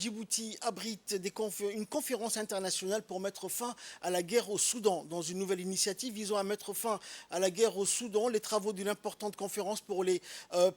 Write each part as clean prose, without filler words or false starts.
Djibouti abrite une conférence internationale pour mettre fin à la guerre au Soudan. Dans une nouvelle initiative visant à mettre fin à la guerre au Soudan, les travaux d'une importante conférence pour les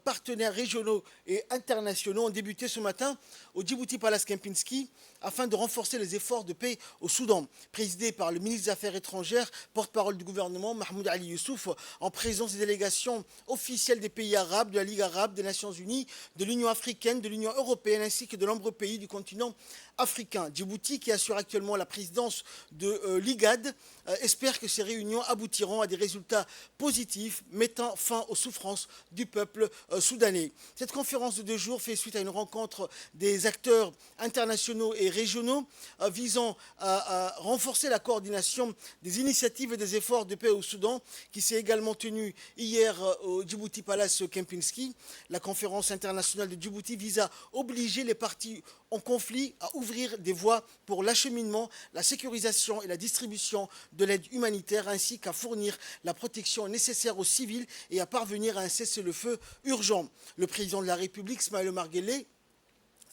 partenaires régionaux et internationaux ont débuté ce matin au Djibouti Palace Kempinski afin de renforcer les efforts de paix au Soudan. Présidé par le ministre des Affaires étrangères, porte-parole du gouvernement, Mahmoud Ali Youssouf, en présence des délégations officielles des pays arabes, de la Ligue arabe, des Nations unies, de l'Union africaine, de l'Union européenne ainsi que de nombreux pays du continent africain. Djibouti, qui assure actuellement la présidence de l'IGAD, espère que ces réunions aboutiront à des résultats positifs mettant fin aux souffrances du peuple soudanais. Cette conférence de 2 jours fait suite à une rencontre des acteurs internationaux et régionaux visant à renforcer la coordination des initiatives et des efforts de paix au Soudan, qui s'est également tenue hier au Djibouti Palace Kempinski. La conférence internationale de Djibouti vise à obliger les parties en conflit à ouvrir des voies pour l'acheminement, la sécurisation et la distribution de l'aide humanitaire, ainsi qu'à fournir la protection nécessaire aux civils et à parvenir à un cessez-le-feu urgent. Le président de la République, Ismaël Omar Guelleh,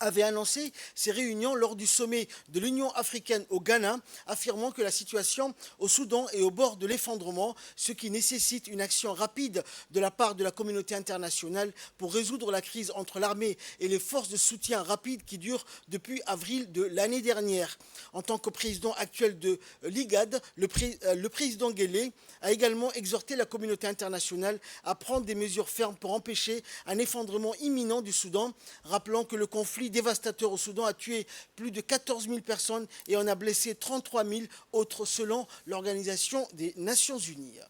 avait annoncé ces réunions lors du sommet de l'Union africaine au Ghana, affirmant que la situation au Soudan est au bord de l'effondrement, ce qui nécessite une action rapide de la part de la communauté internationale pour résoudre la crise entre l'armée et les forces de soutien rapide qui durent depuis avril de l'année dernière. En tant que président actuel de l'IGAD, le président Guelleh a également exhorté la communauté internationale à prendre des mesures fermes pour empêcher un effondrement imminent du Soudan, rappelant que le conflit dévastateur au Soudan a tué plus de 14 000 personnes et en a blessé 33 000 autres selon l'Organisation des Nations Unies.